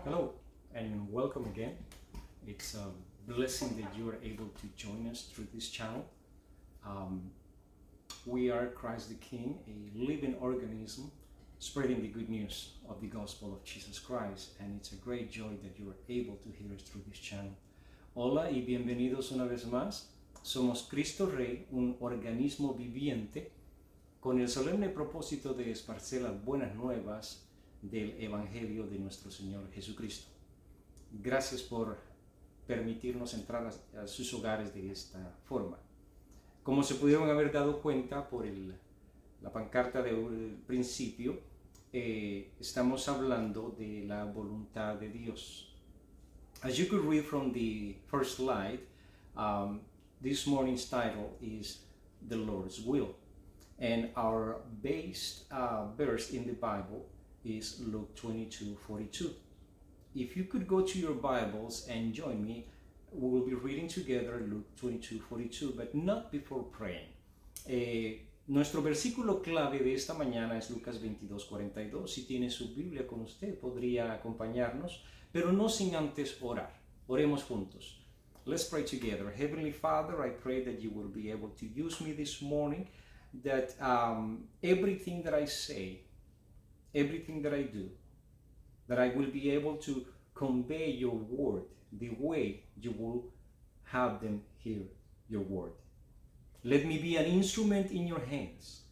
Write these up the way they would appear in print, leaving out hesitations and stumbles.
Hello and welcome again. It's a blessing that you are able to join us through this channel. Um, we are Christ the King, a living organism spreading the good news of the gospel of Jesus Christ, and it's a great joy that you are able to hear us through this channel. Hola y bienvenidos una vez más. Somos Cristo Rey, un organismo viviente con el solemne propósito de esparcer las buenas nuevas del Evangelio de nuestro Señor Jesucristo. Gracias por permitirnos entrar a sus hogares de esta forma. Como se pudieron haber dado cuenta por la pancarta del principio, estamos hablando de la voluntad de Dios. As you could read from the first slide, this morning's title is The Lord's Will. And our base verse in the Bible is Luke 22:42. If you could go to your Bibles and join me, we will be reading together Luke 22:42, but not before praying. Nuestro versículo clave de esta mañana es Lucas 22:42. Si tiene su Biblia con usted, podría acompañarnos, pero no sin antes orar. Oremos juntos. Let's pray together. Heavenly Father, I pray that you will be able to use me this morning, that everything that I say, everything that I do, that I will be able to convey your word the way you will have them hear your word. Let me be an instrument in your hands.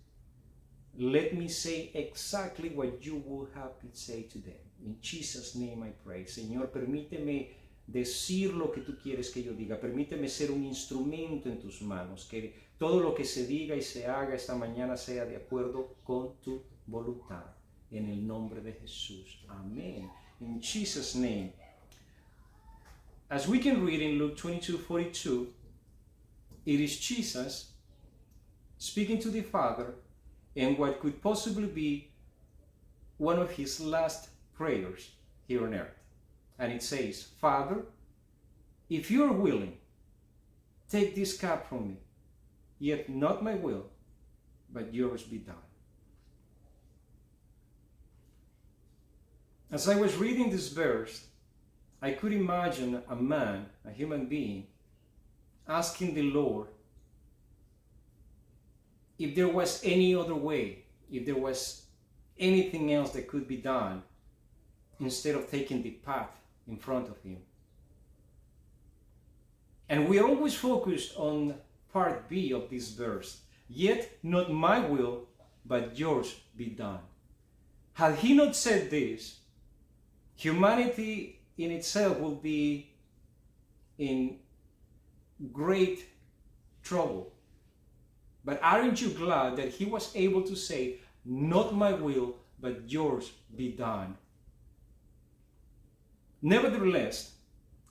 Let me say exactly what you will have me say to them. In Jesus' name I pray. Señor, permíteme decir lo que tú quieres que yo diga. Permíteme ser un instrumento en tus manos. Que todo lo que se diga y se haga esta mañana sea de acuerdo con tu voluntad. En el nombre de Jesús. Amén. In Jesus' name. As we can read in Luke 22:42, it is Jesus speaking to the Father in what could possibly be one of his last prayers here on earth. And it says, Father, if you are willing, take this cup from me, yet not my will, but yours be done. As I was reading this verse, I could imagine a man, a human being, asking the Lord if there was any other way, if there was anything else that could be done instead of taking the path in front of him. And we are always focused on part B of this verse. Yet not my will, but yours be done. Had he not said this, humanity in itself will be in great trouble. But aren't you glad that he was able to say, not my will, but yours be done? Nevertheless,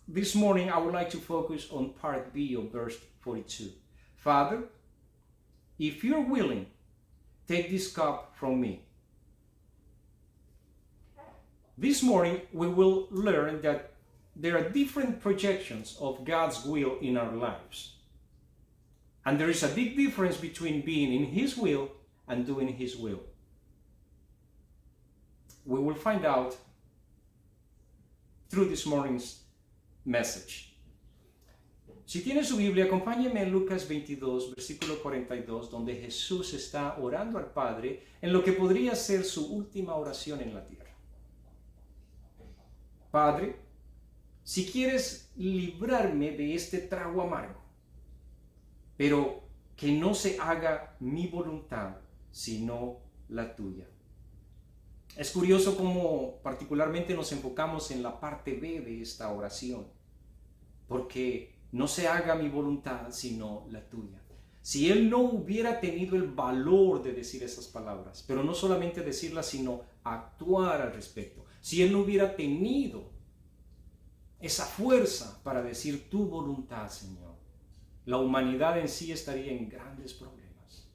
this morning I would like to focus on part B of verse 42. Father, if you're willing, take this cup from me. This morning we will learn that there are different projections of God's will in our lives. And there is a big difference between being in His will and doing His will. We will find out through this morning's message. Si tiene su Biblia, acompáñeme en Lucas 22, versículo 42, donde Jesús está orando al Padre en lo que podría ser su última oración en la tierra. Padre, si quieres librarme de este trago amargo, pero que no se haga mi voluntad, sino la tuya. Es curioso cómo particularmente nos enfocamos en la parte B de esta oración, porque no se haga mi voluntad, sino la tuya. Si él no hubiera tenido el valor de decir esas palabras, pero no solamente decirlas, sino actuar al respecto, si él no hubiera tenido esa fuerza para decir tu voluntad, Señor, la humanidad en sí estaría en grandes problemas.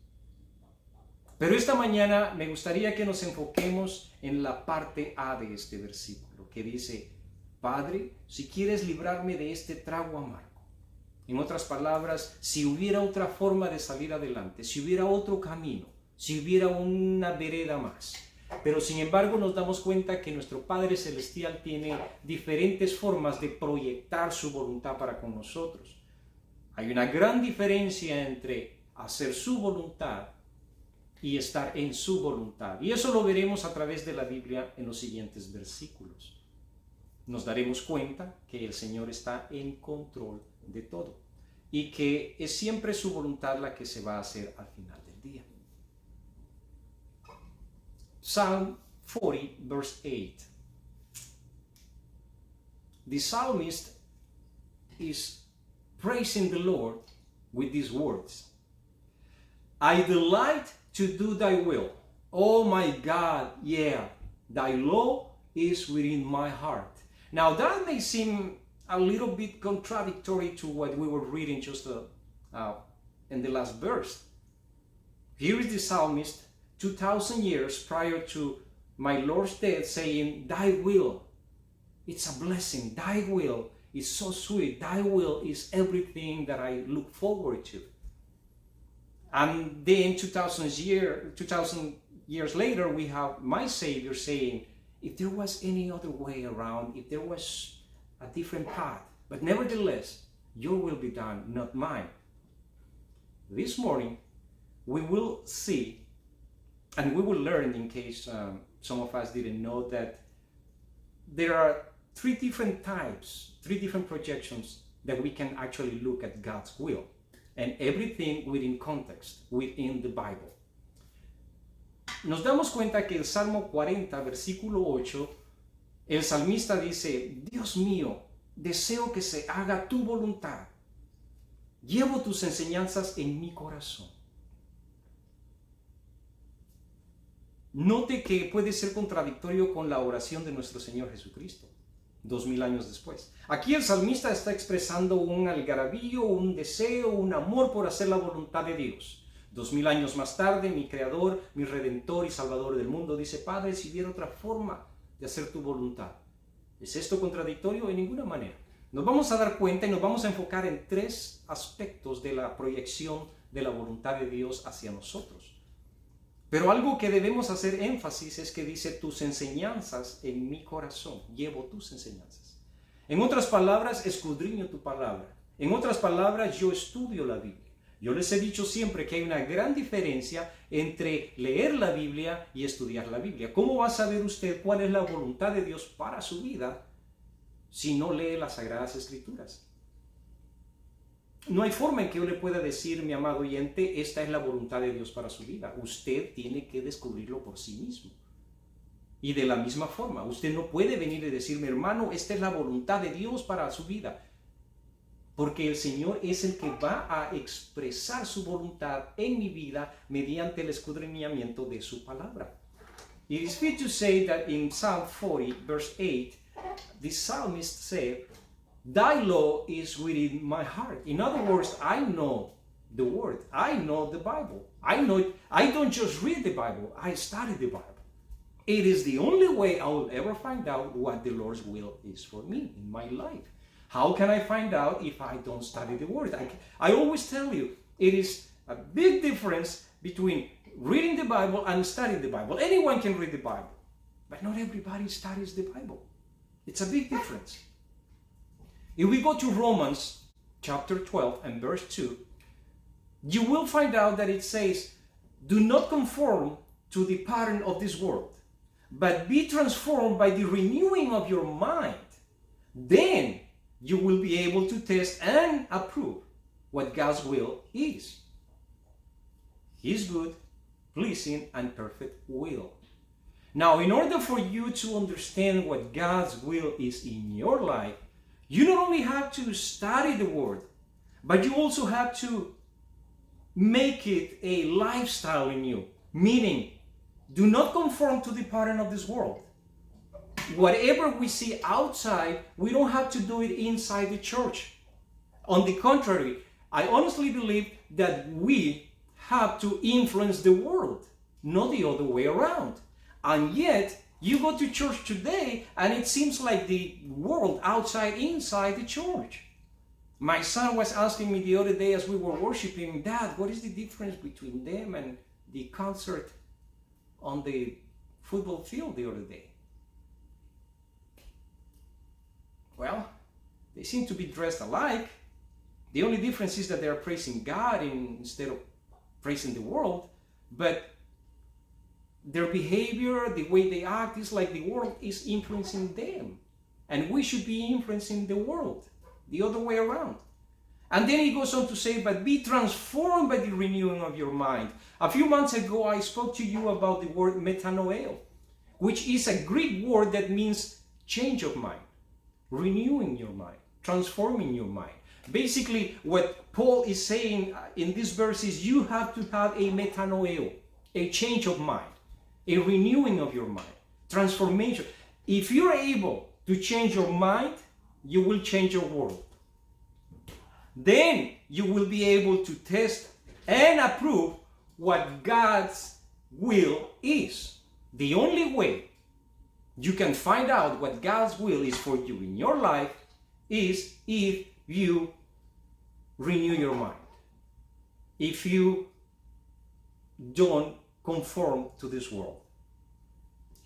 Pero esta mañana me gustaría que nos enfoquemos en la parte A de este versículo, que dice, Padre, si quieres librarme de este trago amargo. En otras palabras, si hubiera otra forma de salir adelante, si hubiera otro camino, si hubiera una vereda más, Pero sin embargo nos damos cuenta que nuestro Padre Celestial tiene diferentes formas de proyectar su voluntad para con nosotros. Hay una gran diferencia entre hacer su voluntad y estar en su voluntad. Y eso lo veremos a través de la Biblia en los siguientes versículos. Nos daremos cuenta que el Señor está en control de todo y que es siempre su voluntad la que se va a hacer al final del día. Psalm 40, verse 8. The psalmist is praising the Lord with these words. I delight to do thy will. Oh my God, yeah, thy law is within my heart. Now that may seem a little bit contradictory to what we were reading just in the last verse. Here is the psalmist 2,000 years prior to my Lord's death saying, thy will, it's a blessing. Thy will is so sweet. Thy will is everything that I look forward to. And then 2,000 years later, we have my Savior saying, if there was any other way around, if there was a different path, but nevertheless, your will be done, not mine. This morning, we will see, and we will learn, in case some of us didn't know, that there are three different types, three different projections that we can actually look at God's will, and everything within context, within the Bible. Nos damos cuenta que el Salmo 40, versículo 8, el salmista dice, Dios mío, deseo que se haga tu voluntad. Llevo tus enseñanzas en mi corazón. Note que puede ser contradictorio con la oración de nuestro Señor Jesucristo, 2000 años después. Aquí el salmista está expresando un algarabío, un deseo, un amor por hacer la voluntad de Dios. 2000 años más tarde, mi Creador, mi Redentor y Salvador del mundo dice, Padre, si hubiera otra forma de hacer tu voluntad. ¿Es esto contradictorio? En ninguna manera. Nos vamos a dar cuenta y nos vamos a enfocar en tres aspectos de la proyección de la voluntad de Dios hacia nosotros. Pero algo que debemos hacer énfasis es que dice tus enseñanzas en mi corazón, llevo tus enseñanzas. En otras palabras, escudriño tu palabra. En otras palabras, yo estudio la Biblia. Yo les he dicho siempre que hay una gran diferencia entre leer la Biblia y estudiar la Biblia. ¿Cómo va a saber usted cuál es la voluntad de Dios para su vida si no lee las Sagradas Escrituras? No hay forma en que yo le pueda decir, mi amado oyente, esta es la voluntad de Dios para su vida. Usted tiene que descubrirlo por sí mismo. Y de la misma forma, usted no puede venir y decirme, hermano, esta es la voluntad de Dios para su vida. Porque el Señor es el que va a expresar su voluntad en mi vida mediante el escudriñamiento de su palabra. It is fit to say that in Psalm 40, verse 8, the psalmist said, thy law is within my heart. In other words, I know the word. I know the Bible. I don't just read the Bible, I study the Bible. It is the only way I will ever find out what the Lord's will is for me in my life. How can I find out if I don't study the word? I always tell you, it is a big difference between reading the Bible and studying the Bible. Anyone can read the Bible, but not everybody studies the Bible. It's a big difference. If we go to Romans chapter 12 and verse 2, you will find out that it says, do not conform to the pattern of this world, but be transformed by the renewing of your mind. Then you will be able to test and approve what God's will is. His good, pleasing, and perfect will. Now, in order for you to understand what God's will is in your life, you not only have to study the Word, but you also have to make it a lifestyle in you. Meaning, do not conform to the pattern of this world. Whatever we see outside, we don't have to do it inside the church. On the contrary, I honestly believe that we have to influence the world, not the other way around. And yet, you go to church today and it seems like the world outside, inside the church. My son was asking me the other day as we were worshiping, Dad, what is the difference between them and the concert on the football field the other day. Well, they seem to be dressed alike. The only difference is that they are praising God instead of praising the world. But their behavior, the way they act, is like the world is influencing them. And we should be influencing the world, the other way around. And then he goes on to say, but be transformed by the renewing of your mind. A few months ago, I spoke to you about the word metanoeo, which is a Greek word that means change of mind, renewing your mind, transforming your mind. Basically, what Paul is saying in this verse is you have to have a metanoeo, a change of mind, a renewing of your mind, transformation. If you're able to change your mind, you will change your world. Then you will be able to test and approve what God's will is. The only way you can find out what God's will is for you in your life is if you renew your mind. If you don't conform to this world.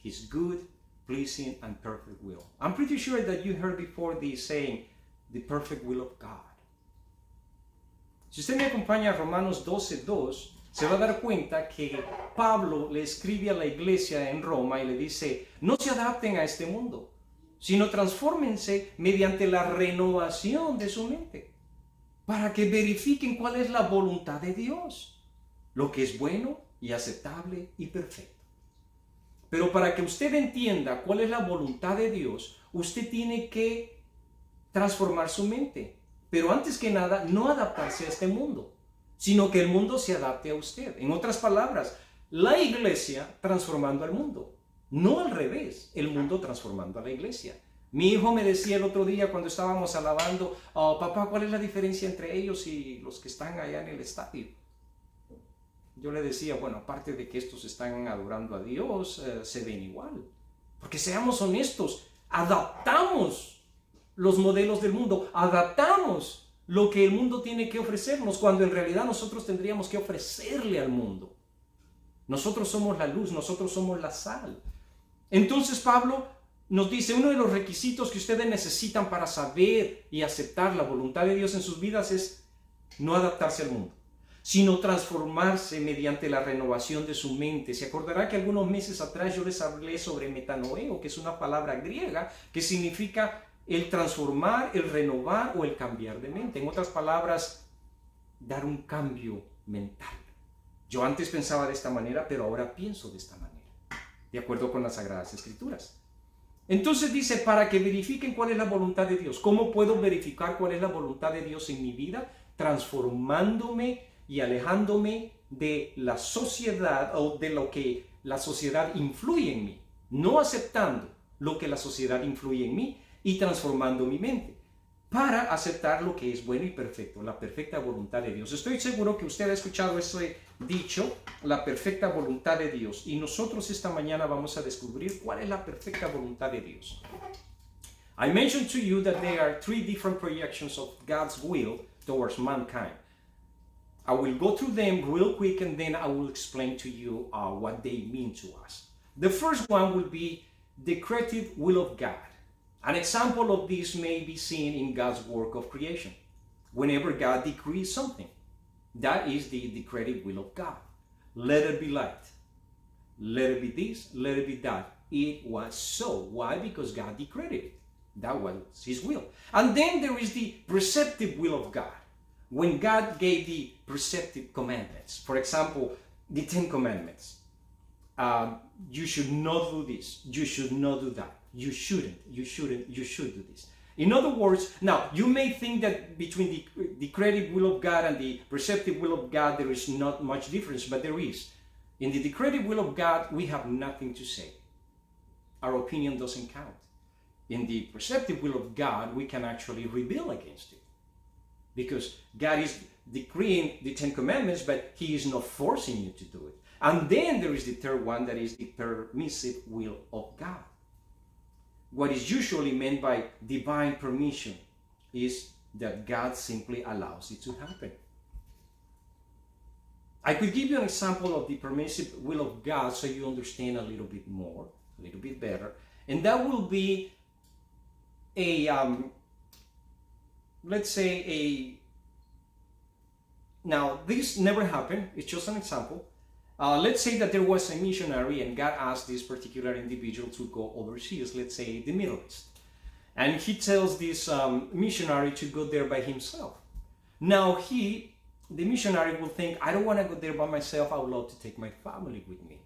His good, pleasing, and perfect will. I'm pretty sure that you heard before the saying, the perfect will of God. Si usted me acompaña a Romanos 12:2, se va a dar cuenta que Pablo le escribe a la iglesia en Roma y le dice, no se adapten a este mundo, sino transfórmense mediante la renovación de su mente, para que verifiquen cuál es la voluntad de Dios, lo que es bueno y aceptable y perfecto. Pero para que usted entienda cuál es la voluntad de Dios, usted tiene que transformar su mente. Pero antes que nada, no adaptarse a este mundo, sino que el mundo se adapte a usted. En otras palabras, la iglesia transformando al mundo, no al revés, el mundo transformando a la iglesia. Mi hijo me decía el otro día cuando estábamos alabando, oh, papá, ¿cuál es la diferencia entre ellos y los que están allá en el estadio? Yo le decía, bueno, aparte de que estos están adorando a Dios, se ven igual. Porque seamos honestos, adaptamos los modelos del mundo, adaptamos lo que el mundo tiene que ofrecernos, cuando en realidad nosotros tendríamos que ofrecerle al mundo. Nosotros somos la luz, nosotros somos la sal. Entonces Pablo nos dice, uno de los requisitos que ustedes necesitan para saber y aceptar la voluntad de Dios en sus vidas es no adaptarse al mundo, sino transformarse mediante la renovación de su mente. Se acordará que algunos meses atrás yo les hablé sobre metanoeo, que es una palabra griega que significa el transformar, el renovar o el cambiar de mente. En otras palabras, dar un cambio mental. Yo antes pensaba de esta manera, pero ahora pienso de esta manera, de acuerdo con las Sagradas Escrituras. Entonces dice, para que verifiquen cuál es la voluntad de Dios. ¿Cómo puedo verificar cuál es la voluntad de Dios en mi vida? Transformándome y alejándome de la sociedad o de lo que la sociedad influye en mí. No aceptando lo que la sociedad influye en mí, y transformando mi mente para aceptar lo que es bueno y perfecto, la perfecta voluntad de Dios. Estoy seguro que usted ha escuchado ese dicho, la perfecta voluntad de Dios, y nosotros esta mañana vamos a descubrir cuál es la perfecta voluntad de Dios. I mentioned to you that there are three different projections of God's will towards mankind. I will go through them real quick and then I will explain to you what they mean to us. The first one will be the creative will of God. An example of this may be seen in God's work of creation. Whenever God decrees something, that is the creative will of God. Let it be light. Let it be this, let it be that. It was so. Why? Because God decreed it. That was His will. And then there is the preceptive will of God. When God gave the preceptive commandments, for example, the 10 Commandments. You should not do this. You should not do that. You shouldn't, you should do this. In other words, now you may think that between the creative will of God and the preceptive will of God there is not much difference, but there is. In the creative will of God, we have nothing to say. Our opinion doesn't count. In the preceptive will of God, we can actually rebel against it. Because God is decreeing the 10 Commandments, but He is not forcing you to do it. And then there is the third one, that is the permissive will of God. What is usually meant by divine permission is that God simply allows it to happen. I could give you an example of the permissive will of God so you understand a little bit more, a little bit better. And that will be a, let's say now this never happened, it's just an example. Let's say that there was a missionary and God asked this particular individual to go overseas, let's say the Middle East. And he tells this missionary to go there by himself. Now the missionary will think, I don't want to go there by myself, I would love to take my family with me.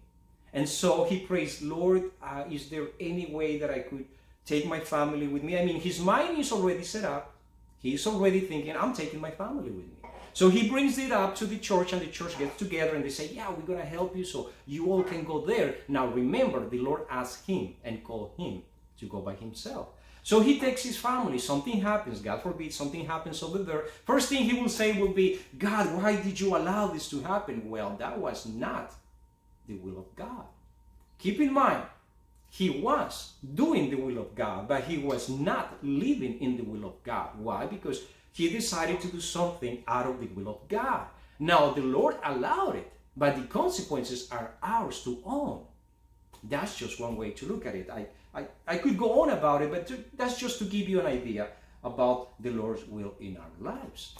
And so he prays, Lord, is there any way that I could take my family with me? I mean, his mind is already set up. He's already thinking, I'm taking my family with me. So he brings it up to the church, and the church gets together and they say, yeah, we're going to help you so you all can go there. Now remember, the Lord asked him and called him to go by himself. So he takes his family. Something happens, God forbid, something happens over there. First thing he will say will be, God, why did you allow this to happen? Well, that was not the will of God. Keep in mind, he was doing the will of God, but he was not living in the will of God. Why? Because he decided to do something out of the will of God. Now, the Lord allowed it, but the consequences are ours to own. That's just one way to look at it. I could go on about it, but that's just to give you an idea about the Lord's will in our lives.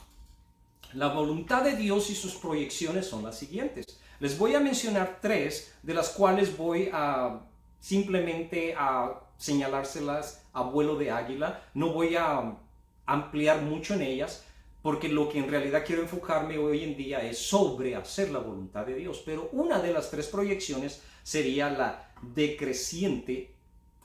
La voluntad de Dios y sus proyecciones son las siguientes. Les voy a mencionar tres, de las cuales voy a simplemente a señalárselas a vuelo de águila. No voy a ampliar mucho en ellas, porque lo que en realidad quiero enfocarme hoy en día es sobre hacer la voluntad de Dios. Pero una de las tres proyecciones sería la decreciente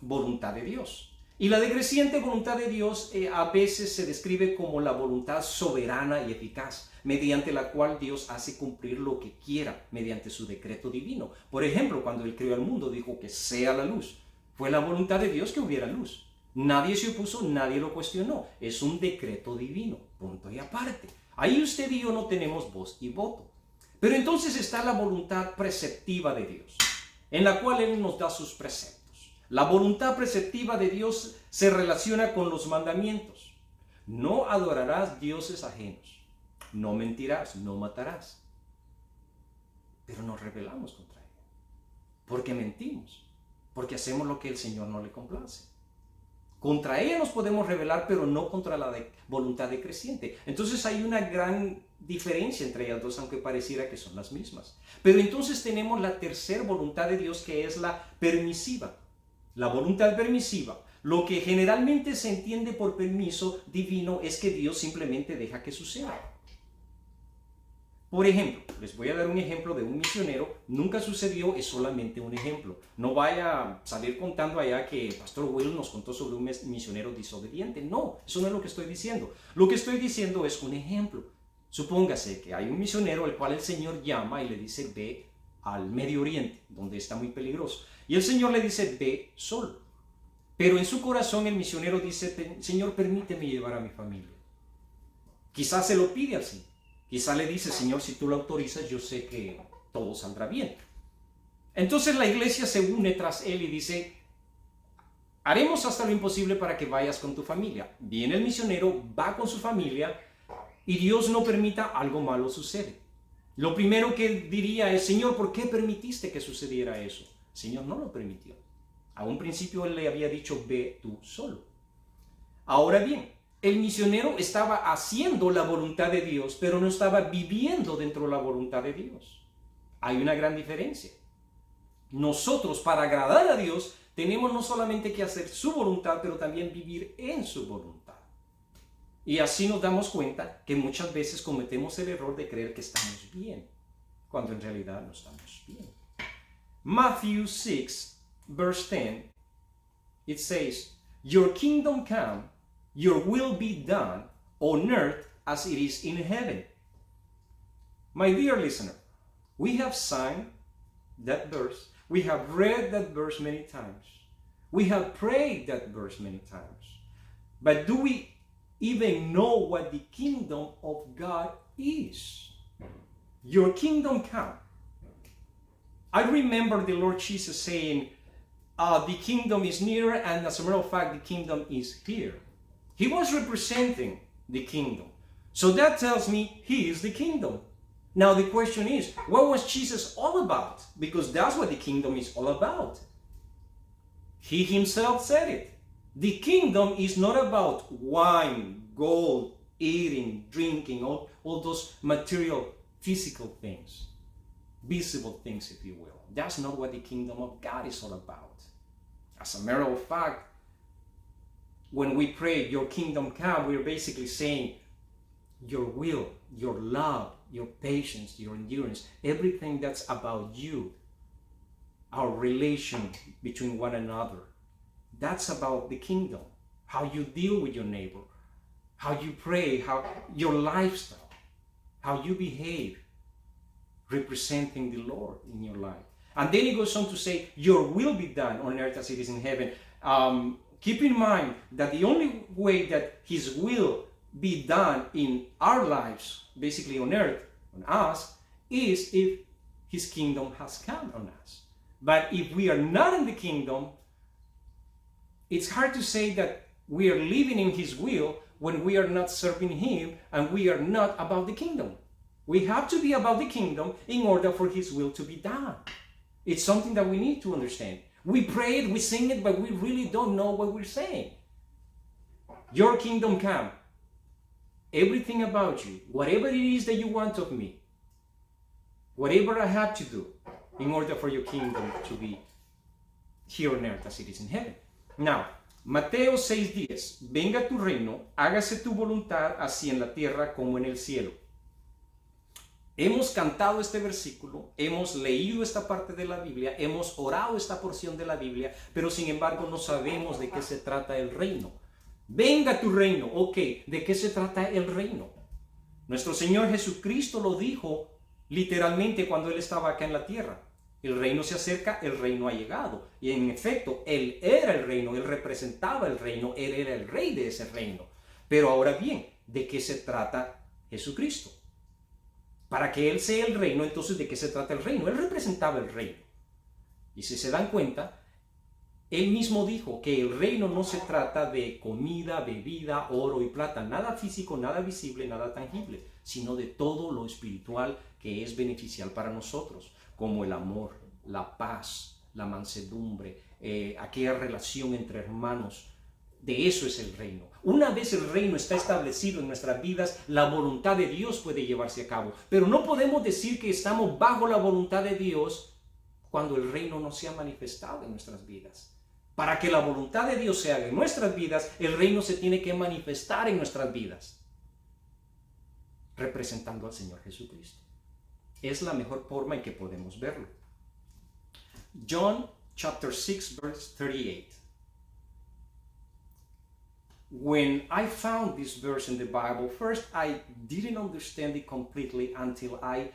voluntad de Dios. Y la decreciente voluntad de Dios a veces se describe como la voluntad soberana y eficaz, mediante la cual Dios hace cumplir lo que quiera mediante su decreto divino. Por ejemplo, cuando Él creó el mundo, dijo que sea la luz. Fue la voluntad de Dios que hubiera luz. Nadie se opuso, nadie lo cuestionó. Es un decreto divino, punto y aparte. Ahí usted y yo no tenemos voz y voto. Pero entonces está la voluntad preceptiva de Dios, en la cual Él nos da sus preceptos. La voluntad preceptiva de Dios se relaciona con los mandamientos. No adorarás dioses ajenos. No mentirás, no matarás. Pero nos rebelamos contra ella. Porque mentimos. Porque hacemos lo que el Señor no le complace. Contra ella nos podemos rebelar, pero no contra la voluntad decreciente. Entonces hay una gran diferencia entre ellas dos, aunque pareciera que son las mismas. Pero entonces tenemos la tercera voluntad de Dios, que es la permisiva. La voluntad permisiva. Lo que generalmente se entiende por permiso divino es que Dios simplemente deja que suceda. Por ejemplo, les voy a dar un ejemplo de un misionero. Nunca sucedió, es solamente un ejemplo. No vaya a salir contando allá que Pastor Will nos contó sobre un misionero desobediente. No, eso no es lo que estoy diciendo. Lo que estoy diciendo es un ejemplo. Supóngase que hay un misionero al cual el Señor llama y le dice, ve al Medio Oriente, donde está muy peligroso. Y el Señor le dice, ve solo. Pero en su corazón el misionero dice, Señor, permíteme llevar a mi familia. Quizás se lo pide así. Quizás le dice, Señor, si tú lo autorizas, yo sé que todo saldrá bien. Entonces la iglesia se une tras él y dice, haremos hasta lo imposible para que vayas con tu familia. Viene el misionero, va con su familia y Dios no permita, algo malo sucede. Lo primero que diría es, Señor, ¿por qué permitiste que sucediera eso? El Señor no lo permitió. A un principio Él le había dicho, ve tú solo. Ahora bien, el misionero estaba haciendo la voluntad de Dios, pero no estaba viviendo dentro de la voluntad de Dios. Hay una gran diferencia. Nosotros, para agradar a Dios, tenemos no solamente que hacer su voluntad, pero también vivir en su voluntad. Y así nos damos cuenta que muchas veces cometemos el error de creer que estamos bien, cuando en realidad no estamos bien. Matthew 6, verse 10, it says, Your kingdom come, your will be done on earth as it is in heaven. My dear listener, we have sung that verse, we have read that verse many times, we have prayed that verse many times, but do we even know what the kingdom of God is? Your kingdom come. I remember the Lord Jesus saying, the kingdom is near, and as a matter of fact, the kingdom is here. He was representing the kingdom. So that tells me he is the kingdom. Now the question is, what was Jesus all about? Because that's what the kingdom is all about. He himself said it. The kingdom is not about wine, gold, eating, drinking, all those material, physical things, visible things, if you will. That's not what the kingdom of God is all about. As a matter of fact, when we pray, your kingdom come, we're basically saying your will, your love, your patience, your endurance, everything that's about you, our relation between one another. That's about the kingdom. How you deal with your neighbor, how you pray, how your lifestyle, how you behave, representing the Lord in your life. And then he goes on to say, your will be done on earth as it is in heaven. Keep in mind that the only way that his will be done in our lives, basically on earth, on us, is if his kingdom has come on us. But if we are not in the kingdom, it's hard to say that we are living in his will when we are not serving him and we are not about the kingdom. We have to be about the kingdom in order for his will to be done. It's something that we need to understand. We pray it, we sing it, but we really don't know what we're saying. Your kingdom come. Everything about you, whatever it is that you want of me, whatever I have to do in order for your kingdom to be here on earth as it is in heaven. Now, Mateo 6:10, venga tu reino, hágase tu voluntad así en la tierra como en el cielo. Hemos cantado este versículo, hemos leído esta parte de la Biblia, hemos orado esta porción de la Biblia, pero sin embargo no sabemos de qué se trata el reino. Venga tu reino, ok, ¿de qué se trata el reino? Nuestro Señor Jesucristo lo dijo literalmente cuando Él estaba acá en la tierra. El reino se acerca, el reino ha llegado. Y en efecto, Él era el reino, Él representaba el reino, Él era el rey de ese reino. Pero ahora bien, ¿de qué se trata Jesucristo? Para que Él sea el reino, entonces ¿de qué se trata el reino? Él representaba el reino. Y si se dan cuenta, Él mismo dijo que el reino no se trata de comida, bebida, oro y plata, nada físico, nada visible, nada tangible, sino de todo lo espiritual que es beneficial para nosotros, como el amor, la paz, la mansedumbre, aquella relación entre hermanos. De eso es el reino. Una vez el reino está establecido en nuestras vidas, la voluntad de Dios puede llevarse a cabo. Pero no podemos decir que estamos bajo la voluntad de Dios cuando el reino no se ha manifestado en nuestras vidas. Para que la voluntad de Dios se haga en nuestras vidas, el reino se tiene que manifestar en nuestras vidas, representando al Señor Jesucristo. Es la mejor forma en que podemos verlo. John chapter 6 verse 38. When I found this verse in the Bible, first I didn't understand it completely until I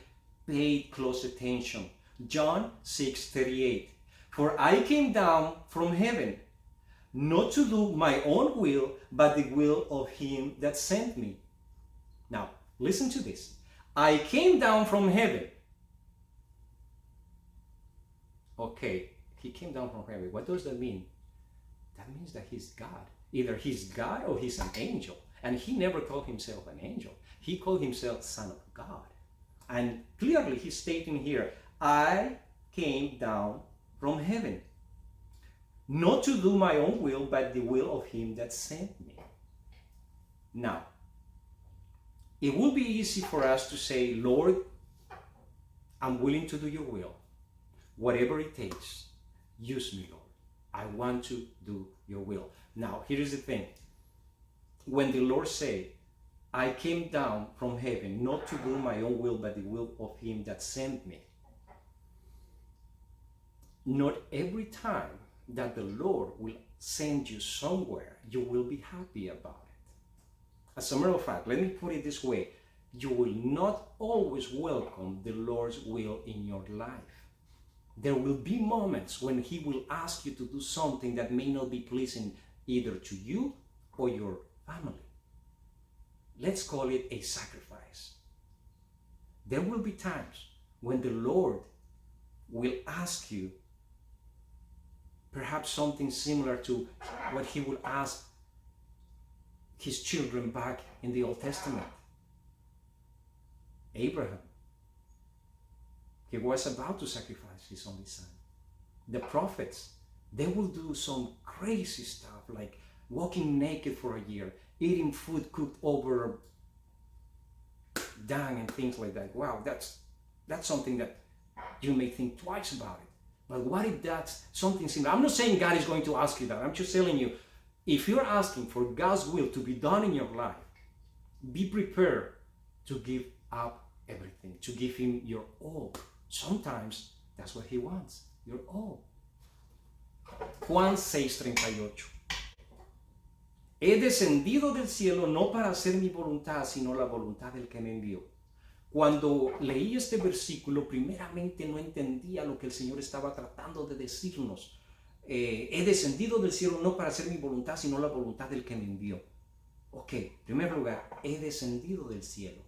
paid close attention. John 6:38. For I came down from heaven, not to do my own will, but the will of him that sent me. Now, listen to this. I came down from heaven. Okay, he came down from heaven. What does that mean? That means that he's God. Either he's God or he's an angel. And he never called himself an angel. He called himself Son of God. And clearly he's stating here, I came down from heaven, not to do my own will, but the will of him that sent me. Now, it would be easy for us to say, Lord, I'm willing to do your will. Whatever it takes, use me, Lord. I want to do your will. Now, here's the thing. When the Lord said, I came down from heaven, not to do my own will, but the will of him that sent me. Not every time that the Lord will send you somewhere, you will be happy about it. As a matter of fact, let me put it this way. You will not always welcome the Lord's will in your life. There will be moments when he will ask you to do something that may not be pleasing either to you or your family. Let's call it a sacrifice. There will be times when the Lord will ask you perhaps something similar to what he would ask his children back in the Old Testament. Abraham, He was about to sacrifice his only son. The prophets, they will do some crazy stuff like walking naked for a year, eating food cooked over dung and things like that. Wow, that's something that you may think twice about it. But what if that's something similar? I'm not saying God is going to ask you that. I'm just telling you, if you're asking for God's will to be done in your life, be prepared to give up everything, to give him your all. Sometimes that's what he wants, your all. Juan 6:38. He descendido del cielo no para hacer mi voluntad, sino la voluntad del que me envió. Cuando leí este versículo, primeramente no entendía lo que el Señor estaba tratando de decirnos. He descendido del cielo no para hacer mi voluntad, sino la voluntad del que me envió. Ok, en primer lugar, he descendido del cielo,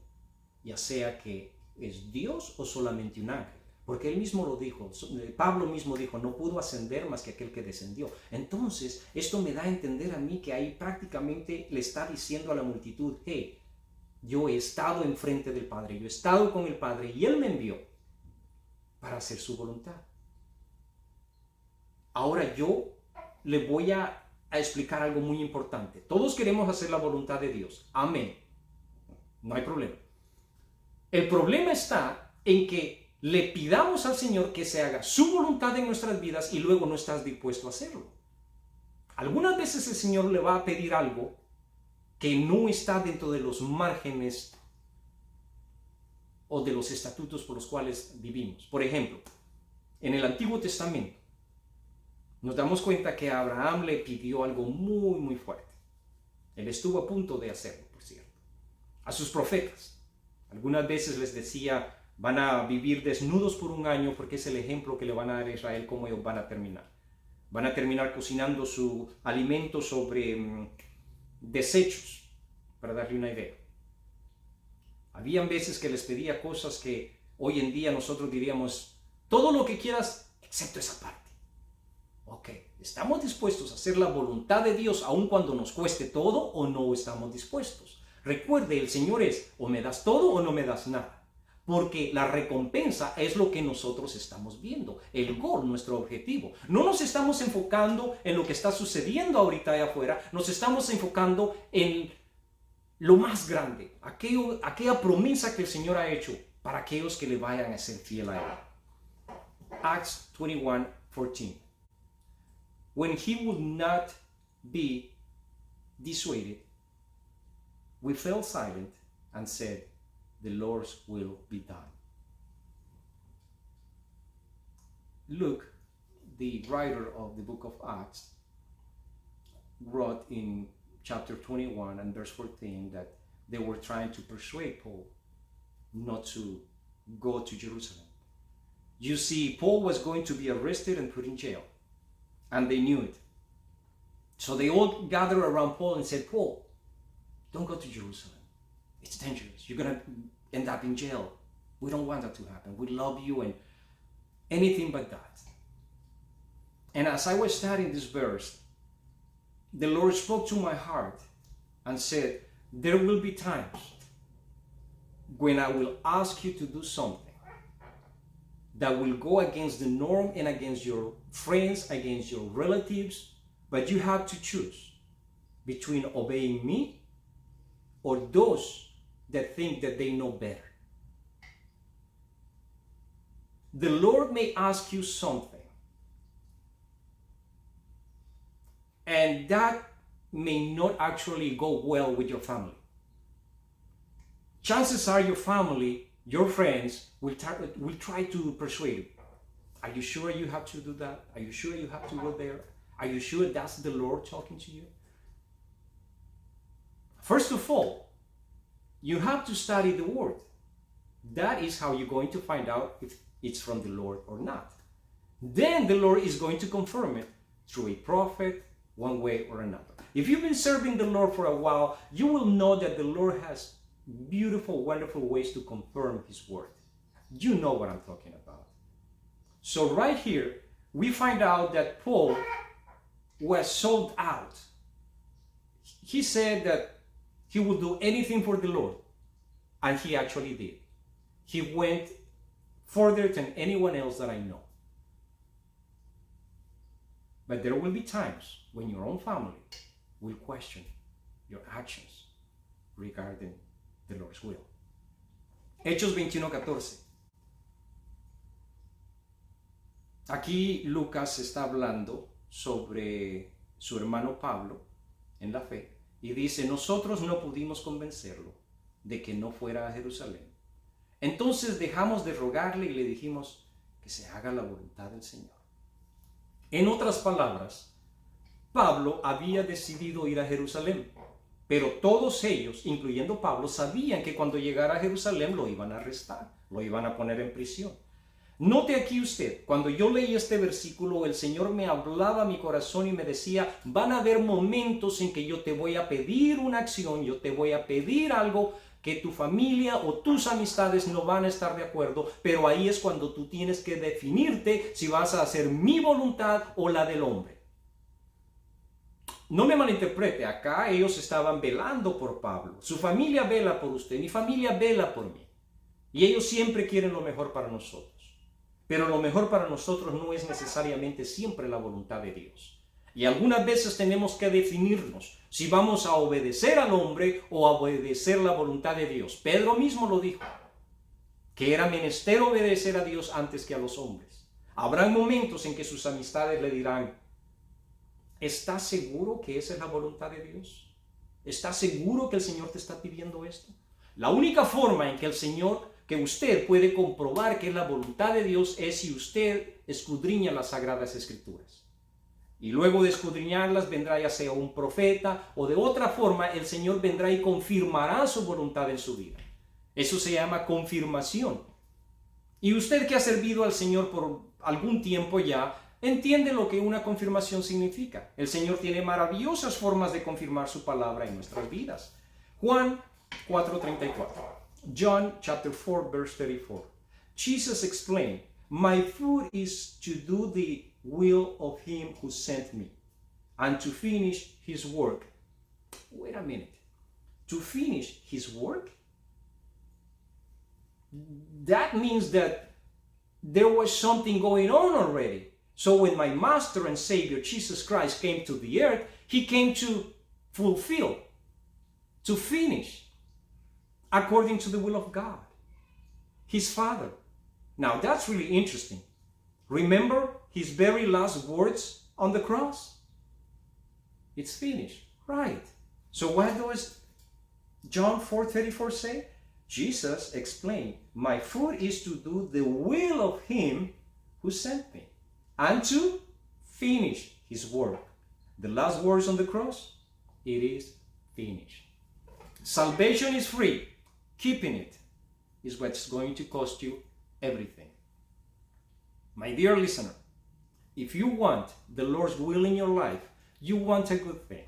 ya sea que es Dios o solamente un ángel. Porque él mismo lo dijo, Pablo mismo dijo, no pudo ascender más que aquel que descendió. Entonces, esto me da a entender a mí que ahí prácticamente le está diciendo a la multitud, hey, yo he estado enfrente del Padre, yo he estado con el Padre y Él me envió para hacer su voluntad. Ahora yo le voy a explicar algo muy importante. Todos queremos hacer la voluntad de Dios. Amén. No hay problema. El problema está en que le pidamos al Señor que se haga su voluntad en nuestras vidas y luego no estás dispuesto a hacerlo. Algunas veces el Señor le va a pedir algo que no está dentro de los márgenes o de los estatutos por los cuales vivimos. Por ejemplo, en el Antiguo Testamento nos damos cuenta que Abraham le pidió algo muy, muy fuerte. Él estuvo a punto de hacerlo, por cierto. A sus profetas, algunas veces les decía, van a vivir desnudos por un año porque es el ejemplo que le van a dar a Israel cómo ellos van a terminar. Van a terminar cocinando su alimento sobre desechos, para darle una idea. Habían veces que les pedía cosas que hoy en día nosotros diríamos, todo lo que quieras, excepto esa parte. Ok, ¿estamos dispuestos a hacer la voluntad de Dios aun cuando nos cueste todo o no estamos dispuestos? Recuerde, el Señor es, o me das todo o no me das nada. Porque la recompensa es lo que nosotros estamos viendo, el goal, nuestro objetivo. No nos estamos enfocando en lo que está sucediendo ahorita allá afuera, nos estamos enfocando en lo más grande, aquella promesa que el Señor ha hecho para aquellos que le vayan a ser fiel a Él. Acts 21:14. When he would not be dissuaded, we fell silent and said, the Lord's will be done. Luke, the writer of the book of Acts, wrote in chapter 21 and verse 14 that they were trying to persuade Paul not to go to Jerusalem. You see, Paul was going to be arrested and put in jail, and they knew it. So they all gathered around Paul and said, Paul, don't go to Jerusalem. It's dangerous. You're going to end up in jail. We don't want that to happen. We love you and anything but that. And as I was studying this verse, the Lord spoke to my heart and said, there will be times when I will ask you to do something that will go against the norm and against your friends, against your relatives, but you have to choose between obeying me or those that think that they know better. The Lord may ask you something, and that may not actually go well with your family. Chances are your family, your friends, will try to persuade you. Are you sure you have to do that? Are you sure you have to go there? Are you sure that's the Lord talking to you? First of all, you have to study the Word. That is how you're going to find out if it's from the Lord or not. Then the Lord is going to confirm it through a prophet, one way or another. If you've been serving the Lord for a while, you will know that the Lord has beautiful, wonderful ways to confirm His Word. You know what I'm talking about. So right here, we find out that Paul was sold out. He said that he would do anything for the Lord, and he actually did. He went further than anyone else that I know. But there will be times when your own family will question your actions regarding the Lord's will. Hechos 21:14. Aquí Lucas está hablando sobre su hermano Pablo en la fe y dice, nosotros no pudimos convencerlo de que no fuera a Jerusalén. Entonces dejamos de rogarle y le dijimos que se haga la voluntad del Señor. En otras palabras, Pablo había decidido ir a Jerusalén, pero todos ellos, incluyendo Pablo, sabían que cuando llegara a Jerusalén lo iban a arrestar, lo iban a poner en prisión. Note aquí usted, cuando yo leí este versículo, el Señor me hablaba a mi corazón y me decía, van a haber momentos en que yo te voy a pedir una acción, yo te voy a pedir algo que tu familia o tus amistades no van a estar de acuerdo, pero ahí es cuando tú tienes que definirte si vas a hacer mi voluntad o la del hombre. No me malinterprete, acá ellos estaban velando por Pablo. Su familia vela por usted, mi familia vela por mí. Y ellos siempre quieren lo mejor para nosotros. Pero lo mejor para nosotros no es necesariamente siempre la voluntad de Dios. Y algunas veces tenemos que definirnos si vamos a obedecer al hombre o a obedecer la voluntad de Dios. Pedro mismo lo dijo, que era menester obedecer a Dios antes que a los hombres. Habrá momentos en que sus amistades le dirán, ¿estás seguro que esa es la voluntad de Dios? ¿Estás seguro que el Señor te está pidiendo esto? La única forma en que usted puede comprobar que es la voluntad de Dios es si usted escudriña las Sagradas Escrituras. Y luego de escudriñarlas vendrá ya sea un profeta o de otra forma el Señor vendrá y confirmará su voluntad en su vida. Eso se llama confirmación. Y usted que ha servido al Señor por algún tiempo ya, entiende lo que una confirmación significa. El Señor tiene maravillosas formas de confirmar su palabra en nuestras vidas. Juan 4:34. John chapter 4 verse 34. Jesus explained, my food is to do the will of him who sent me and to finish his work. Wait a minute. To finish his work? That means that there was something going on already. So when my Master and Savior Jesus Christ came to the earth, he came to fulfill, to finish, according to the will of God, his Father. Now that's really interesting. Remember his very last words on the cross? It's finished, right? So what does John 4:34 say? Jesus explained, my food is to do the will of him who sent me and to finish his work. The last words on the cross, it is finished. Salvation is free. Keeping it is what's going to cost you everything. My dear listener, if you want the Lord's will in your life, you want a good thing.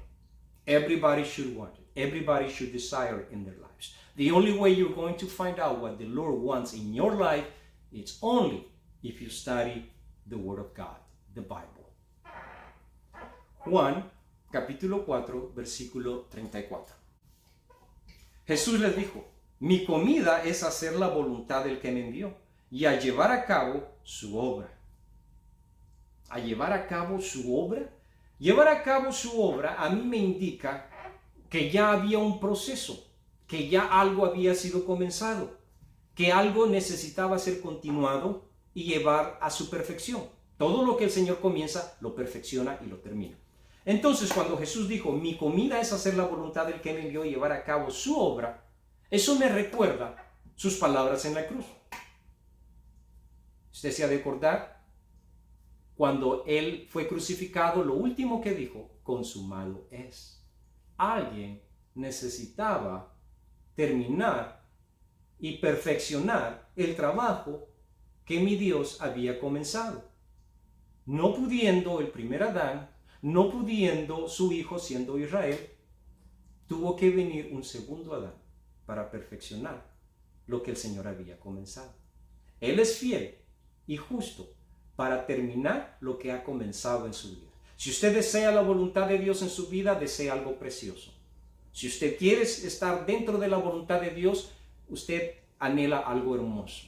Everybody should want it. Everybody should desire it in their lives. The only way you're going to find out what the Lord wants in your life is only if you study the Word of God, the Bible. Juan, capítulo 4, versículo 34. Jesús les dijo, mi comida es hacer la voluntad del que me envió y a llevar a cabo su obra. ¿A llevar a cabo su obra? Llevar a cabo su obra a mí me indica que ya había un proceso, que ya algo había sido comenzado, que algo necesitaba ser continuado y llevar a su perfección. Todo lo que el Señor comienza, lo perfecciona y lo termina. Entonces, cuando Jesús dijo, mi comida es hacer la voluntad del que me envió y llevar a cabo su obra, eso me recuerda sus palabras en la cruz. Usted se ha de acordar, cuando Él fue crucificado, lo último que dijo, consumado es. Alguien necesitaba terminar y perfeccionar el trabajo que mi Dios había comenzado. No pudiendo el primer Adán, no pudiendo su hijo siendo Israel, tuvo que venir un segundo Adán para perfeccionar lo que el Señor había comenzado. Él es fiel y justo para terminar lo que ha comenzado en su vida. Si usted desea la voluntad de Dios en su vida, desea algo precioso. Si usted quiere estar dentro de la voluntad de Dios, usted anhela algo hermoso.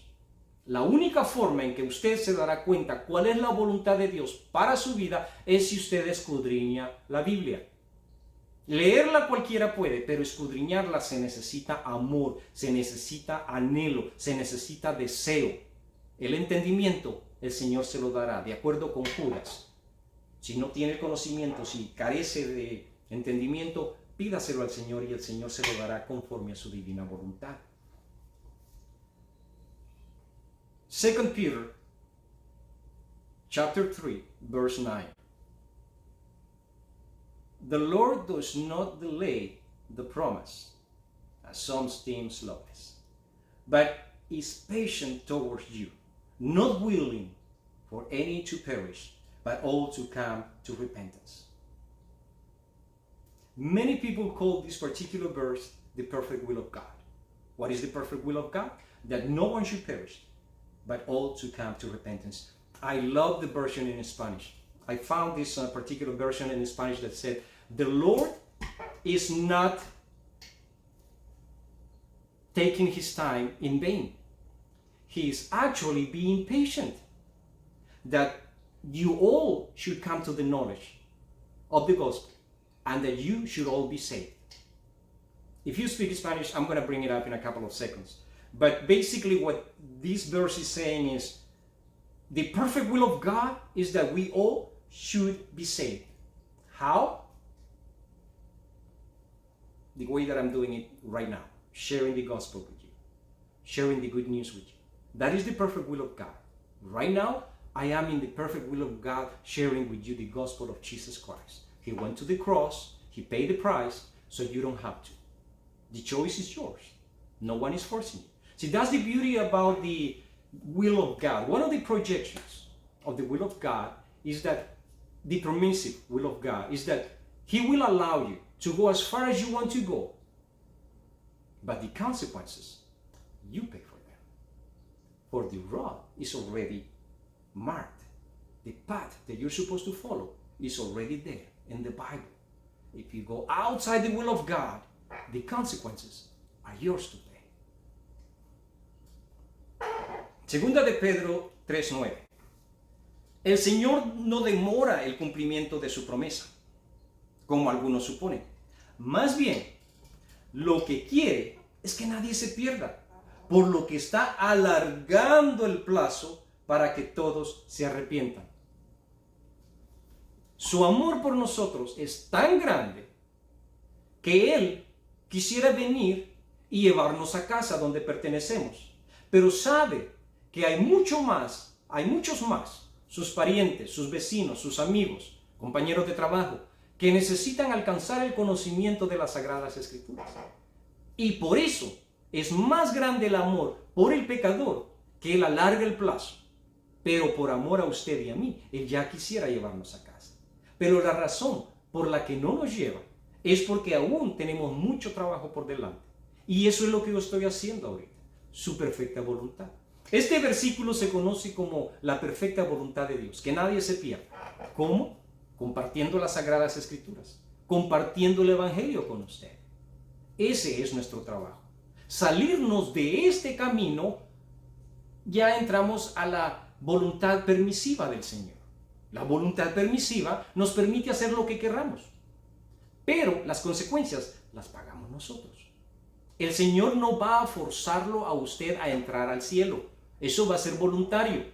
La única forma en que usted se dará cuenta cuál es la voluntad de Dios para su vida es si usted escudriña la Biblia. Leerla cualquiera puede, pero escudriñarla se necesita amor, se necesita anhelo, se necesita deseo. El entendimiento el Señor se lo dará, de acuerdo con Judas. Si no tiene conocimiento, si carece de entendimiento, pídaselo al Señor y el Señor se lo dará conforme a su divina voluntad. 2 Peter chapter 3, verse 9. The Lord does not delay the promise, as some esteem slowness, but is patient towards you, not willing for any to perish, but all to come to repentance. Many people call this particular verse the perfect will of God. What is the perfect will of God? That no one should perish, but all to come to repentance. I love the version in Spanish. I found this particular version in Spanish that said, the Lord is not taking his time in vain. He is actually being patient that you all should come to the knowledge of the gospel and that you should all be saved. If you speak Spanish, I'm going to bring it up in a couple of seconds. But basically what this verse is saying is the perfect will of God is that we all should be saved. How? The way that I'm doing it right now, sharing the gospel with you, sharing the good news with you. That is the perfect will of God. Right now, I am in the perfect will of God, sharing with you the gospel of Jesus Christ. He went to the cross, he paid the price, so you don't have to. The choice is yours. No one is forcing you. See, that's the beauty about the will of God. One of the projections of the will of God is that the permissive will of God is that he will allow you to go as far as you want to go, but the consequences, you pay for them. For the road is already marked. The path that you're supposed to follow is already there in the Bible. If you go outside the will of God, the consequences are yours to pay. Segunda de Pedro 3:9. El Señor no demora el cumplimiento de su promesa, como algunos suponen. Más bien, lo que quiere es que nadie se pierda, por lo que está alargando el plazo para que todos se arrepientan. Su amor por nosotros es tan grande que Él quisiera venir y llevarnos a casa donde pertenecemos, pero sabe que hay muchos más, sus parientes, sus vecinos, sus amigos, compañeros de trabajo, que necesitan alcanzar el conocimiento de las Sagradas Escrituras. Y por eso es más grande el amor por el pecador que Él alarga el plazo. Pero por amor a usted y a mí, Él ya quisiera llevarnos a casa. Pero la razón por la que no nos lleva es porque aún tenemos mucho trabajo por delante. Y eso es lo que yo estoy haciendo ahorita, su perfecta voluntad. Este versículo se conoce como la perfecta voluntad de Dios, que nadie se pierda. ¿Cómo? Compartiendo las Sagradas Escrituras, compartiendo el Evangelio con usted. Ese es nuestro trabajo. Salirnos de este camino, ya entramos a la voluntad permisiva del Señor. La voluntad permisiva nos permite hacer lo que querramos, pero las consecuencias las pagamos nosotros. El Señor no va a forzarlo a usted a entrar al cielo. Eso va a ser voluntario.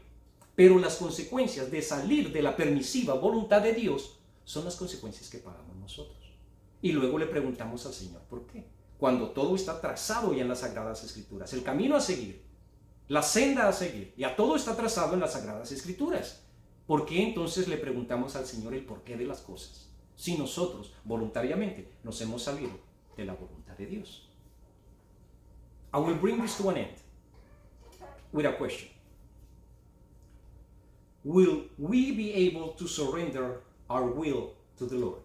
Pero las consecuencias de salir de la permisiva voluntad de Dios son las consecuencias que pagamos nosotros. Y luego le preguntamos al Señor, ¿por qué? Cuando todo está trazado ya en las Sagradas Escrituras, el camino a seguir, la senda a seguir, ya todo está trazado en las Sagradas Escrituras. ¿Por qué entonces le preguntamos al Señor el porqué de las cosas? Si nosotros voluntariamente nos hemos salido de la voluntad de Dios. I will bring this to an end with a question. Will we be able to surrender our will to the Lord?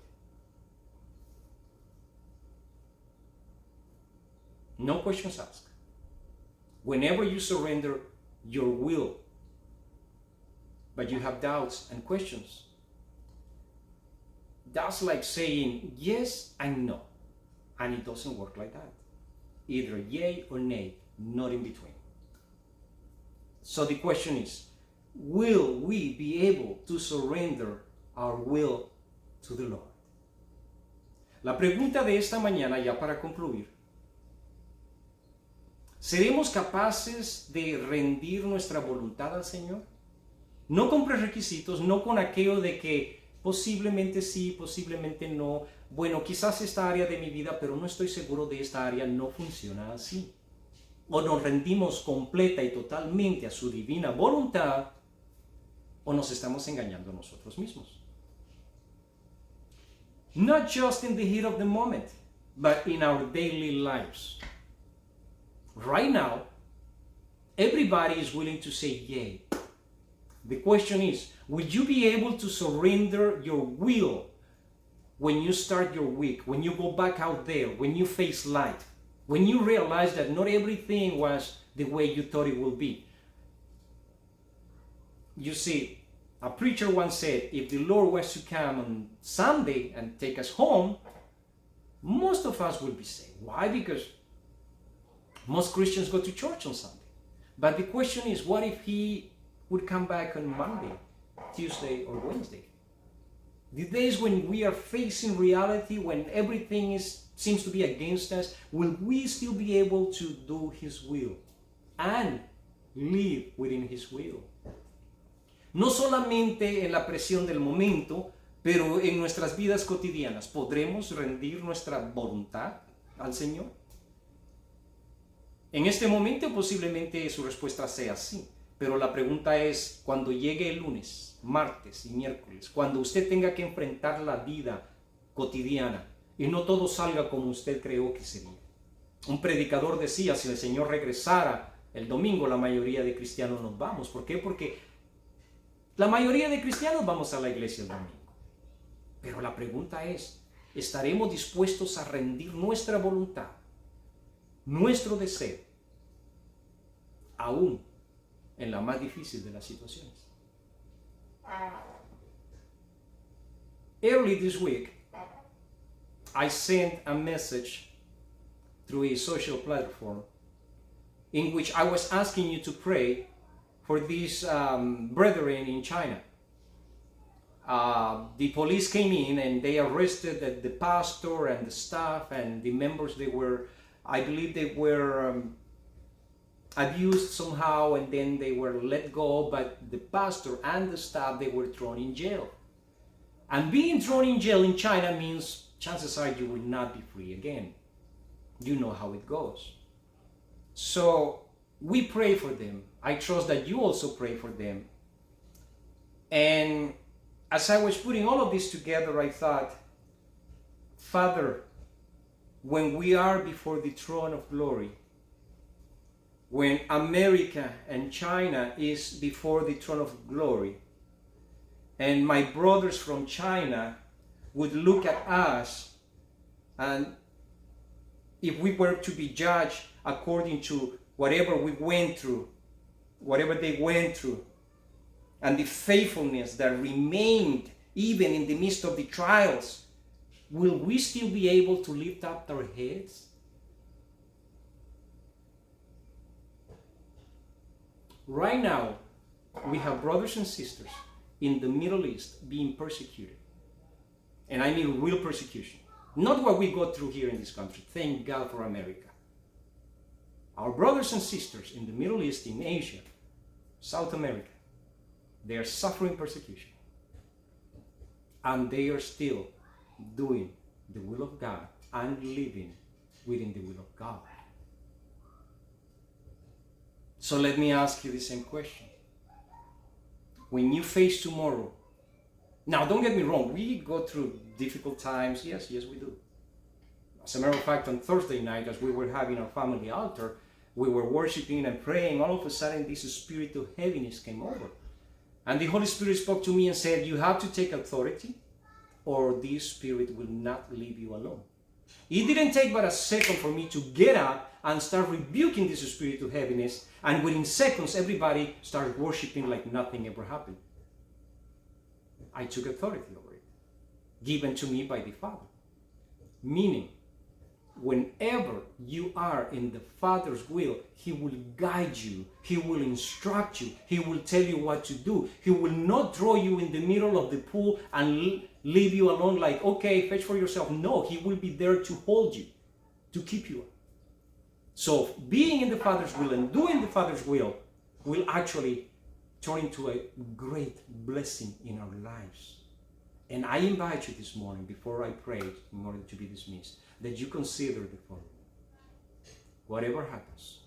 No questions asked. Whenever you surrender your will, but you have doubts and questions, that's like saying yes and no. And it doesn't work like that. Either yay or nay, not in between. So the question is, will we be able to surrender our will to the Lord? La pregunta de esta mañana, ya para concluir, ¿seremos capaces de rendir nuestra voluntad al Señor? No con prerequisitos, no con aquello de que posiblemente sí, posiblemente no. Bueno, quizás esta área de mi vida, pero no estoy seguro de esta área, no funciona así. O nos rendimos completa y totalmente a su divina voluntad, o nos estamos engañando a nosotros mismos. Not just in the heat of the moment, but in our daily lives. Right now, everybody is willing to say yay. The question is, will you be able to surrender your will when you start your week, when you go back out there, when you face life, when you realize that not everything was the way you thought it would be? You see, a preacher once said, if the Lord was to come on Sunday and take us home, most of us will be saved. Why? Because most Christians go to church on Sunday. But the question is, what if he would come back on Monday, Tuesday, or Wednesday? The days when we are facing reality, when everything seems to be against us, will we still be able to do His will and live within His will? No solamente en la presión del momento, pero en nuestras vidas cotidianas, ¿podremos rendir nuestra voluntad al Señor? En este momento posiblemente su respuesta sea sí, pero la pregunta es, cuando llegue el lunes, martes y miércoles, cuando usted tenga que enfrentar la vida cotidiana y no todo salga como usted creó que sería. Un predicador decía, si el Señor regresara el domingo, la mayoría de cristianos nos vamos. ¿Por qué? Porque la mayoría de cristianos vamos a la iglesia el domingo. Pero la pregunta es, ¿estaremos dispuestos a rendir nuestra voluntad, nuestro deseo, aún en la más difícil de las situaciones? Early this week, I sent a message through a social platform in which I was asking you to pray for these brethren in China. The police came in and they arrested the pastor and the staff and the members. I believe they were abused somehow, and then they were let go, but the pastor and the staff, they were thrown in jail. And being thrown in jail in China means chances are you will not be free again. You know how it goes. So we pray for them. I trust that you also pray for them. And as I was putting all of this together, I thought, Father, when we are before the throne of glory, when America and China is before the throne of glory, and my brothers from China would look at us, and if we were to be judged according to whatever we went through, whatever they went through, and the faithfulness that remained even in the midst of the trials, will we still be able to lift up our heads? Right now, we have brothers and sisters in the Middle East being persecuted. And I mean real persecution. Not what we go through here in this country. Thank God for America. Our brothers and sisters in the Middle East, in Asia, South America, they are suffering persecution. And they are still doing the will of God and living within the will of God. So let me ask you the same question. When you face tomorrow, now don't get me wrong, we go through difficult times. Yes, we do. As a matter of fact, on Thursday night, as we were having our family altar, we were worshiping and praying. All of a sudden, this spirit of heaviness came over. And the Holy Spirit spoke to me and said, you have to take authority, or this spirit will not leave you alone. It didn't take but a second for me to get up and start rebuking this spirit of heaviness, and within seconds, everybody started worshiping like nothing ever happened. I took authority over it, given to me by the Father. Meaning, whenever you are in the Father's will, He will guide you, He will instruct you, He will tell you what to do. He will not throw you in the middle of the pool and leave you alone like, okay, fetch for yourself. No, He will be there to hold you, to keep you. So being in the Father's will and doing the Father's will actually turn into a great blessing in our lives. And I invite you this morning, before I pray, in order to be dismissed, that you consider the following. Whatever happens,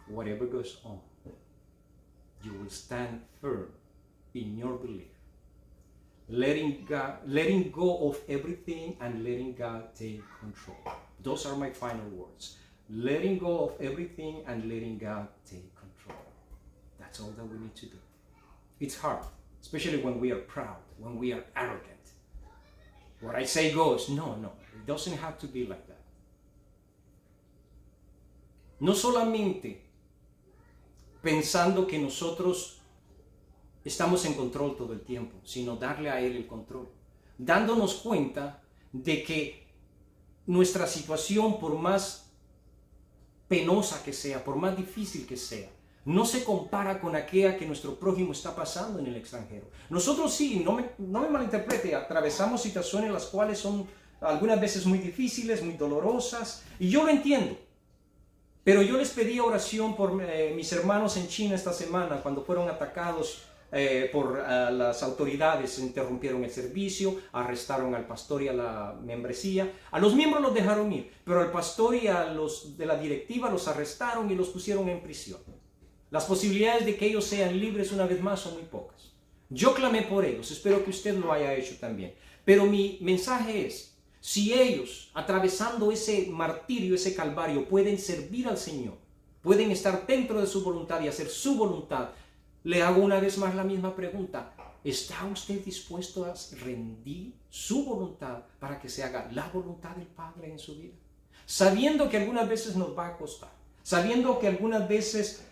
whatever goes on, you will stand firm in your belief, letting go of everything and letting God take control. Those are my final words. Letting go of everything and letting God take control. That's all that we need to do. It's hard, especially when we are proud, when we are arrogant. What I say goes. No, it doesn't have to be like that. No solamente pensando que nosotros estamos en control todo el tiempo, sino darle a Él el control. Dándonos cuenta de que nuestra situación, por más penosa que sea, por más difícil que sea, no se compara con aquella que nuestro prójimo está pasando en el extranjero. Nosotros sí, no me malinterprete, atravesamos situaciones las cuales son algunas veces muy difíciles, muy dolorosas, y yo lo entiendo. Pero yo les pedí oración por mis hermanos en China esta semana, cuando fueron atacados por las autoridades. Interrumpieron el servicio, arrestaron al pastor y a la membresía. A los miembros los dejaron ir, pero al pastor y a los de la directiva los arrestaron y los pusieron en prisión. Las posibilidades de que ellos sean libres una vez más son muy pocas. Yo clamé por ellos, espero que usted lo haya hecho también. Pero mi mensaje es, si ellos, atravesando ese martirio, ese calvario, pueden servir al Señor, pueden estar dentro de su voluntad y hacer su voluntad, le hago una vez más la misma pregunta. ¿Está usted dispuesto a rendir su voluntad para que se haga la voluntad del Padre en su vida? Sabiendo que algunas veces nos va a costar, sabiendo que algunas veces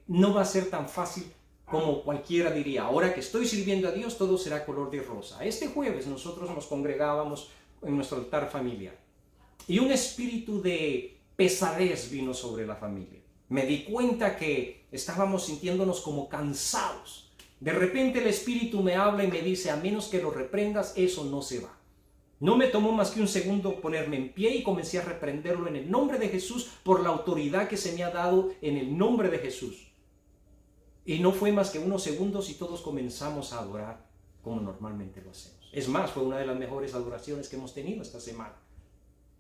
no va a ser tan fácil como cualquiera diría. Ahora que estoy sirviendo a Dios, todo será color de rosa. Este jueves nosotros nos congregábamos en nuestro altar familiar y un espíritu de pesadez vino sobre la familia. Me di cuenta que estábamos sintiéndonos como cansados. De repente el espíritu me habla y me dice, a menos que lo reprendas, eso no se va. No me tomó más que un segundo ponerme en pie y comencé a reprenderlo en el nombre de Jesús por la autoridad que se me ha dado en el nombre de Jesús. Y no fue más que unos segundos y todos comenzamos a adorar como normalmente lo hacemos. Es más, fue una de las mejores adoraciones que hemos tenido esta semana.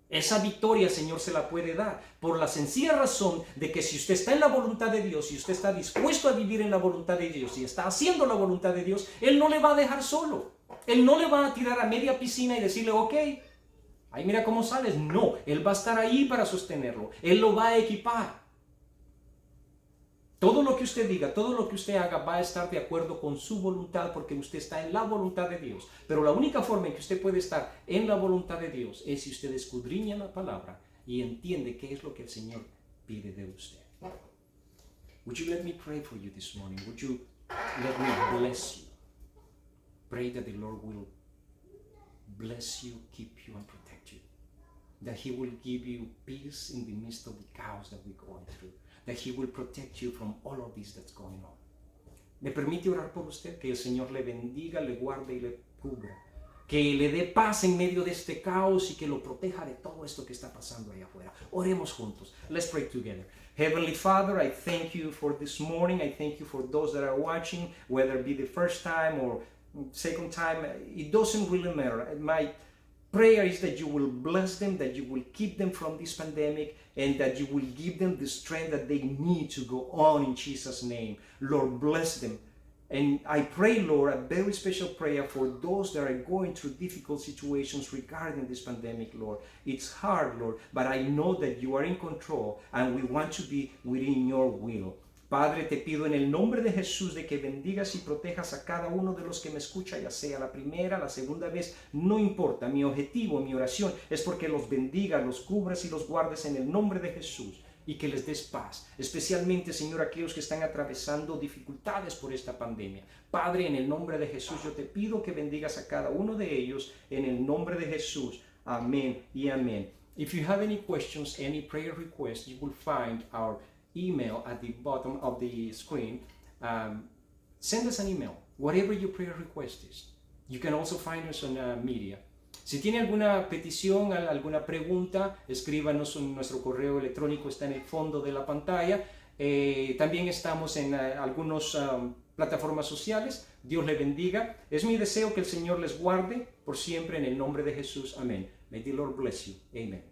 Esa victoria el Señor se la puede dar por la sencilla razón de que si usted está en la voluntad de Dios, si usted está dispuesto a vivir en la voluntad de Dios y está haciendo la voluntad de Dios, Él no le va a dejar solo. Él no le va a tirar a media piscina y decirle, ok, ahí mira cómo sales. No, Él va a estar ahí para sostenerlo. Él lo va a equipar. Todo lo que usted diga, todo lo que usted haga va a estar de acuerdo con su voluntad porque usted está en la voluntad de Dios. Pero la única forma en que usted puede estar en la voluntad de Dios es si usted escudriña la palabra y entiende qué es lo que el Señor pide de usted. Would you let me pray for you this morning? Would you let me bless you? Pray that the Lord will bless you, keep you, and protect you. That He will give you peace in the midst of the chaos that we're going through. That He will protect you from all of this that's going on. ¿Me permite orar por usted? Que el Señor le bendiga, le guarde y le cubra. Que le dé paz en medio de este caos y que lo proteja de todo esto que está pasando allá afuera. Oremos juntos. Let's pray together. Heavenly Father, I thank you for this morning. I thank you for those that are watching, whether it be the first time or second time. It doesn't really matter. My prayer is that you will bless them, that you will keep them from this pandemic, and that you will give them the strength that they need to go on in Jesus' name. Lord, bless them. And I pray, Lord, a very special prayer for those that are going through difficult situations regarding this pandemic, Lord. It's hard, Lord, but I know that you are in control and we want to be within your will. Padre, te pido en el nombre de Jesús de que bendigas y protejas a cada uno de los que me escucha, ya sea la primera, la segunda vez, no importa. Mi objetivo, mi oración es porque los bendigas, los cubras y los guardes en el nombre de Jesús y que les des paz. Especialmente, Señor, aquellos que están atravesando dificultades por esta pandemia. Padre, en el nombre de Jesús, yo te pido que bendigas a cada uno de ellos en el nombre de Jesús. Amén y amén. If you have any questions, any prayer requests, you will find our email at the bottom of the screen. Send us an email, whatever your prayer request is. You can also find us on media. Si tiene alguna petición, alguna pregunta, escríbanos en nuestro correo electrónico, está en el fondo de la pantalla. También estamos en algunas plataformas sociales. Dios le bendiga. Es mi deseo que el Señor les guarde por siempre en el nombre de Jesús. Amén. May the Lord bless you. Amen.